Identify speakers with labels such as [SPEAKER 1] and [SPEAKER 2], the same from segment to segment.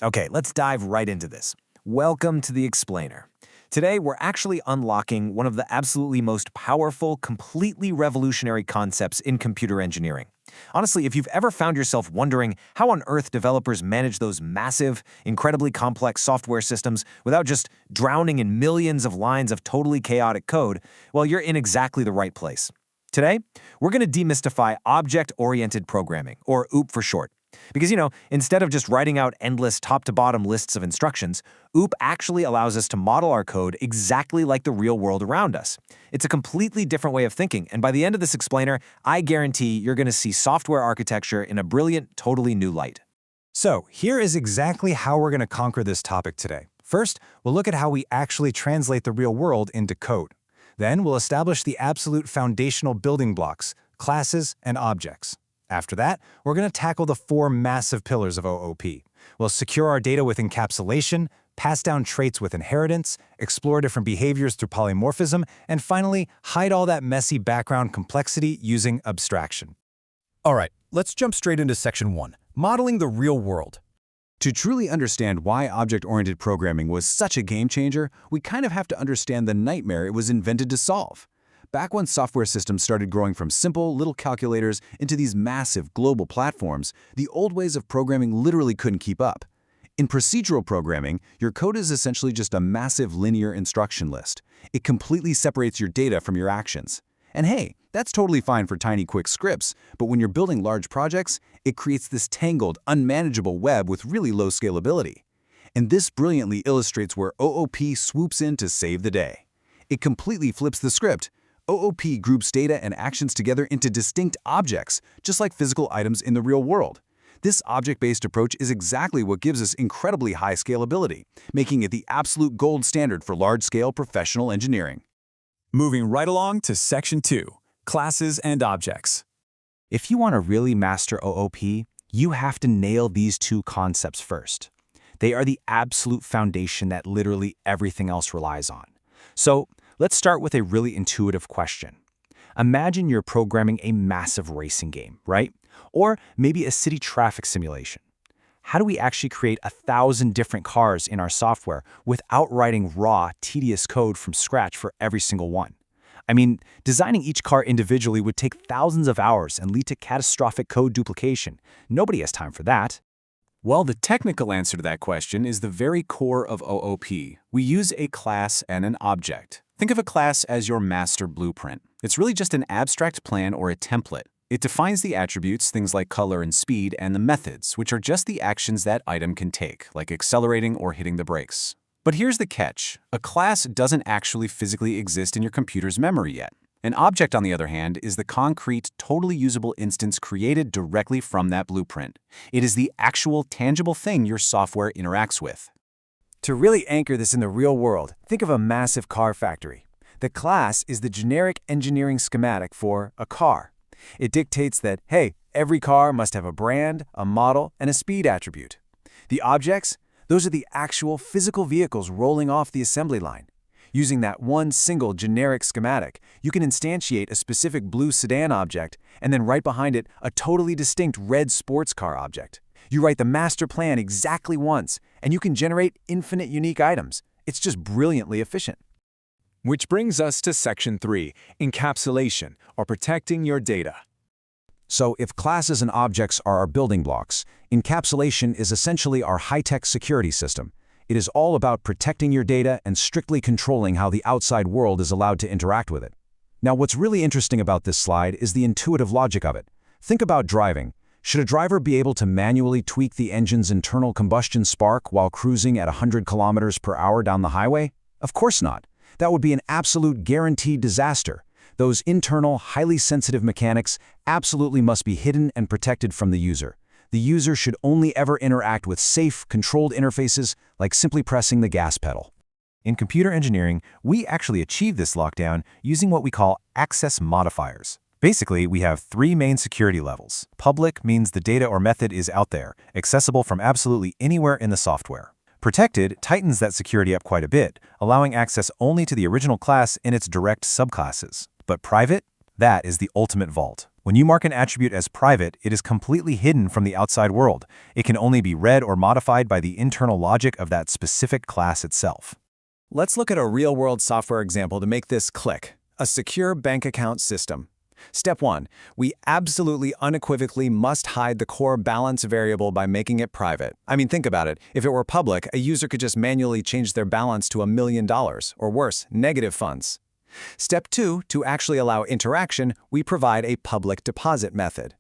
[SPEAKER 1] Okay, let's dive right into this. Welcome to the Explainer. Today, we're actually unlocking one of the absolutely most powerful, completely revolutionary concepts in computer engineering. Honestly, if you've ever found yourself wondering how on earth developers manage those massive, incredibly complex software systems without just drowning in millions of lines of totally chaotic code, well, you're in exactly the right place. Today, we're going to demystify object-oriented programming, or OOP for short. Because, instead of just writing out endless top-to-bottom lists of instructions, OOP actually allows us to model our code exactly like the real world around us. It's a completely different way of thinking, and by the end of this explainer, I guarantee you're going to see software architecture in a brilliant, totally new light.
[SPEAKER 2] So, here is exactly how we're going to conquer this topic today. First, we'll look at how we actually translate the real world into code. Then, we'll establish the absolute foundational building blocks, classes, and objects. After that, we're going to tackle the four massive pillars of OOP. We'll secure our data with encapsulation, pass down traits with inheritance, explore different behaviors through polymorphism, and finally, hide all that messy background complexity using abstraction.
[SPEAKER 3] All right, let's jump straight into Section 1, Modeling the Real World.
[SPEAKER 4] To truly understand why object-oriented programming was such a game-changer, we kind of have to understand the nightmare it was invented to solve. Back when software systems started growing from simple, little calculators into these massive, global platforms, the old ways of programming literally couldn't keep up. In procedural programming, your code is essentially just a massive linear instruction list. It completely separates your data from your actions. And hey, that's totally fine for tiny, quick scripts, but when you're building large projects, it creates this tangled, unmanageable web with really low scalability. And this brilliantly illustrates where OOP swoops in to save the day. It completely flips the script. OOP groups data and actions together into distinct objects, just like physical items in the real world. This object-based approach is exactly what gives us incredibly high scalability, making it the absolute gold standard for large-scale professional engineering.
[SPEAKER 3] Moving right along to Section 2, Classes and Objects.
[SPEAKER 2] If you want to really master OOP, you have to nail these two concepts first. They are the absolute foundation that literally everything else relies on. So, let's start with a really intuitive question. Imagine you're programming a massive racing game, right? Or maybe a city traffic simulation. How do we actually create 1,000 different cars in our software without writing raw, tedious code from scratch for every single one? I mean, designing each car individually would take thousands of hours and lead to catastrophic code duplication. Nobody has time for that.
[SPEAKER 5] Well, the technical answer to that question is the very core of OOP. We use a class and an object. Think of a class as your master blueprint. It's really just an abstract plan or a template. It defines the attributes, things like color and speed, and the methods, which are just the actions that item can take, like accelerating or hitting the brakes. But here's the catch. A class doesn't actually physically exist in your computer's memory yet. An object, on the other hand, is the concrete, totally usable instance created directly from that blueprint. It is the actual, tangible thing your software interacts with.
[SPEAKER 1] To really anchor this in the real world, think of a massive car factory. The class is the generic engineering schematic for a car. It dictates that, hey, every car must have a brand, a model, and a speed attribute. The objects, those are the actual physical vehicles rolling off the assembly line. Using that one single generic schematic, you can instantiate a specific blue sedan object and then right behind it a totally distinct red sports car object. You write the master plan exactly once, and you can generate infinite unique items. It's just brilliantly efficient.
[SPEAKER 3] Which brings us to Section 3, Encapsulation, or protecting your data.
[SPEAKER 4] So if classes and objects are our building blocks, encapsulation is essentially our high-tech security system. It is all about protecting your data and strictly controlling how the outside world is allowed to interact with it. Now, what's really interesting about this slide is the intuitive logic of it. Think about driving. Should a driver be able to manually tweak the engine's internal combustion spark while cruising at 100 kilometers per hour down the highway? Of course not. That would be an absolute guaranteed disaster. Those internal, highly sensitive mechanics absolutely must be hidden and protected from the user. The user should only ever interact with safe, controlled interfaces like simply pressing the gas pedal.
[SPEAKER 1] In computer engineering, we actually achieve this lockdown using what we call access modifiers. Basically, we have three main security levels. Public means the data or method is out there, accessible from absolutely anywhere in the software. Protected tightens that security up quite a bit, allowing access only to the original class in its direct subclasses. But private? That is the ultimate vault. When you mark an attribute as private, it is completely hidden from the outside world. It can only be read or modified by the internal logic of that specific class itself.
[SPEAKER 4] Let's look at a real-world software example to make this click. A secure bank account system. Step 1. We absolutely unequivocally must hide the core balance variable by making it private. I mean, think about it. If it were public, a user could just manually change their balance to $1 million, or worse, negative funds. Step 2. To actually allow interaction, we provide a public deposit method.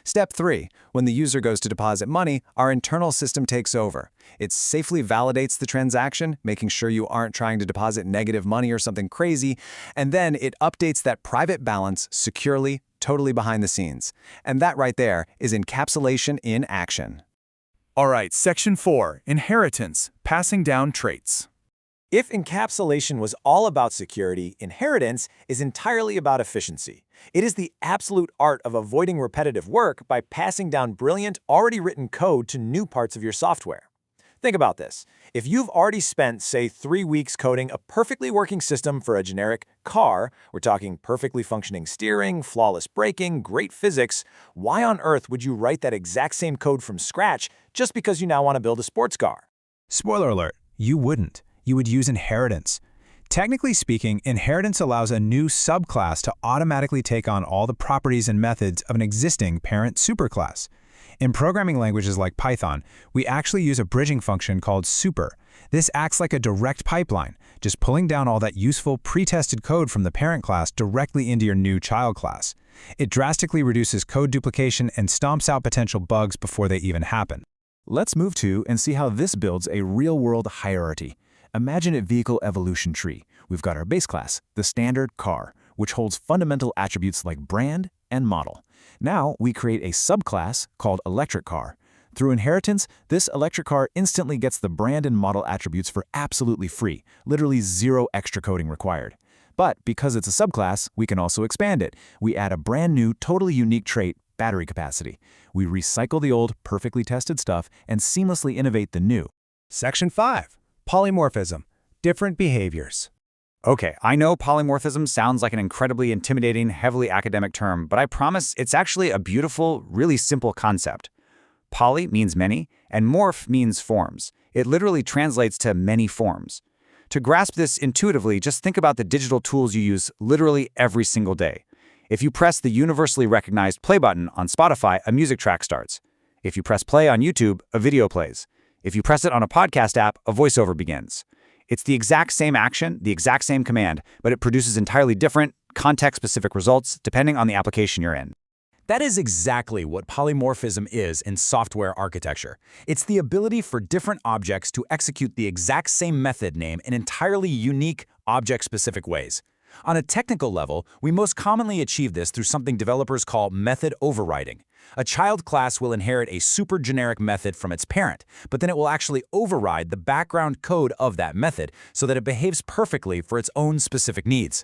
[SPEAKER 4] Step 3. When the user goes to deposit money, our internal system takes over. It safely validates the transaction, making sure you aren't trying to deposit negative money or something crazy, and then it updates that private balance securely, totally behind the scenes. And that right there is encapsulation in action.
[SPEAKER 3] All right, Section 4, Inheritance, Passing Down Traits.
[SPEAKER 1] If encapsulation was all about security, inheritance is entirely about efficiency. It is the absolute art of avoiding repetitive work by passing down brilliant, already written code to new parts of your software. Think about this. If you've already spent, say, 3 weeks coding a perfectly working system for a generic car, we're talking perfectly functioning steering, flawless braking, great physics, why on earth would you write that exact same code from scratch just because you now want to build a sports car?
[SPEAKER 2] Spoiler alert, you wouldn't. You would use inheritance. Technically speaking, inheritance allows a new subclass to automatically take on all the properties and methods of an existing parent superclass. In programming languages like Python, we actually use a bridging function called super. This acts like a direct pipeline, just pulling down all that useful pre-tested code from the parent class directly into your new child class. It drastically reduces code duplication and stomps out potential bugs before they even happen.
[SPEAKER 5] Let's move to and see how this builds a real-world hierarchy. Imagine a vehicle evolution tree. We've got our base class, the standard car, which holds fundamental attributes like brand and model. Now we create a subclass called electric car. Through inheritance, this electric car instantly gets the brand and model attributes for absolutely free, literally zero extra coding required. But because it's a subclass, we can also expand it. We add a brand new, totally unique trait, battery capacity. We recycle the old, perfectly tested stuff and seamlessly innovate the new.
[SPEAKER 2] Section 5. Polymorphism. Different behaviors.
[SPEAKER 6] Okay, I know polymorphism sounds like an incredibly intimidating, heavily academic term, but I promise it's actually a beautiful, really simple concept. Poly means many, and morph means forms. It literally translates to many forms. To grasp this intuitively, just think about the digital tools you use literally every single day. If you press the universally recognized play button on Spotify, a music track starts. If you press play on YouTube, a video plays. If you press it on a podcast app, a voiceover begins. It's the exact same action, the exact same command, but it produces entirely different, context-specific results depending on the application you're in.
[SPEAKER 1] That is exactly what polymorphism is in software architecture. It's the ability for different objects to execute the exact same method name in entirely unique, object-specific ways. On a technical level, we most commonly achieve this through something developers call method overriding. A child class will inherit a super generic method from its parent, but then it will actually override the background code of that method so that it behaves perfectly for its own specific needs.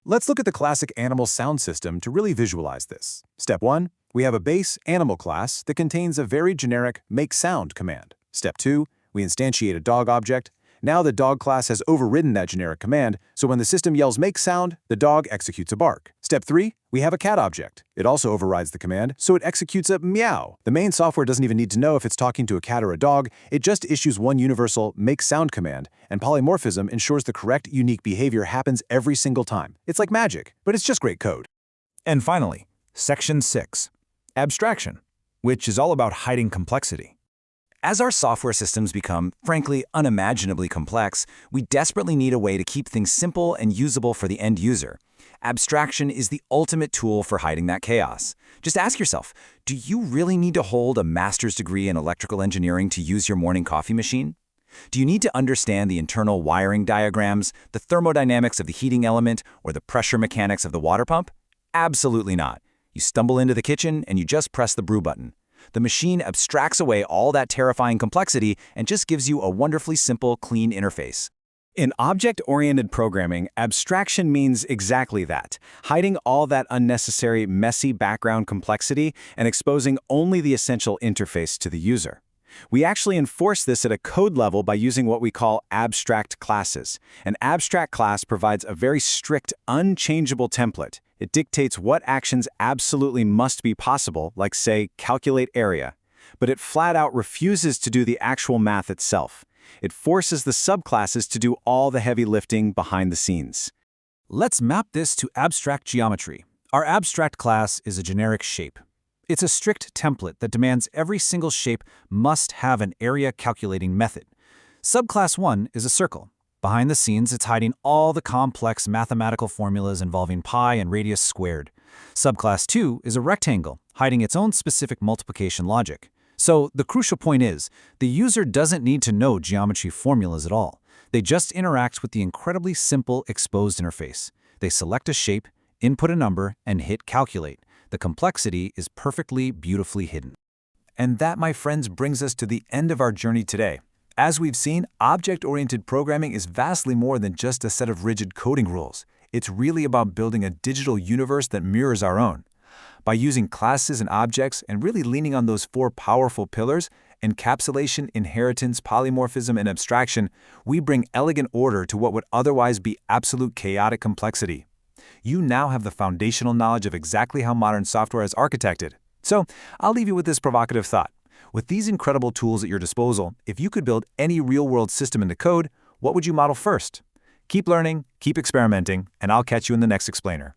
[SPEAKER 4] Let's look at the classic animal sound system to really visualize this. Step 1. We have a base animal class that contains a very generic make sound command. Step 2. We instantiate a dog object. Now the dog class has overridden that generic command, so when the system yells make sound, the dog executes a bark. Step 3, we have a cat object. It also overrides the command, so it executes a meow. The main software doesn't even need to know if it's talking to a cat or a dog, it just issues one universal make sound command, and polymorphism ensures the correct unique behavior happens every single time. It's like magic, but it's just great code.
[SPEAKER 2] And finally, Section 6. Abstraction, which is all about hiding complexity.
[SPEAKER 1] As our software systems become, frankly, unimaginably complex, we desperately need a way to keep things simple and usable for the end user. Abstraction is the ultimate tool for hiding that chaos. Just ask yourself, do you really need to hold a master's degree in electrical engineering to use your morning coffee machine? Do you need to understand the internal wiring diagrams, the thermodynamics of the heating element, or the pressure mechanics of the water pump? Absolutely not. You stumble into the kitchen and you just press the brew button. The machine abstracts away all that terrifying complexity and just gives you a wonderfully simple, clean interface.
[SPEAKER 4] In object-oriented programming, abstraction means exactly that, hiding all that unnecessary, messy background complexity and exposing only the essential interface to the user. We actually enforce this at a code level by using what we call abstract classes. An abstract class provides a very strict, unchangeable template.
[SPEAKER 5] It dictates what actions absolutely must be possible, like, say, calculate area. But it flat out refuses to do the actual math itself. It forces the subclasses to do all the heavy lifting behind the scenes.
[SPEAKER 1] Let's map this to abstract geometry. Our abstract class is a generic shape. It's a strict template that demands every single shape must have an area calculating method. Subclass 1 is a circle. Behind the scenes, it's hiding all the complex mathematical formulas involving pi and radius squared. Subclass 2 is a rectangle, hiding its own specific multiplication logic. So the crucial point is, the user doesn't need to know geometry formulas at all. They just interact with the incredibly simple exposed interface. They select a shape, input a number, and hit calculate. The complexity is perfectly, beautifully hidden. And that, my friends, brings us to the end of our journey today. As we've seen, object-oriented programming is vastly more than just a set of rigid coding rules. It's really about building a digital universe that mirrors our own. By using classes and objects and really leaning on those 4 powerful pillars, encapsulation, inheritance, polymorphism, and abstraction, we bring elegant order to what would otherwise be absolute chaotic complexity. You now have the foundational knowledge of exactly how modern software is architected. So, I'll leave you with this provocative thought. With these incredible tools at your disposal, if you could build any real-world system into code, what would you model first? Keep learning, keep experimenting, and I'll catch you in the next explainer.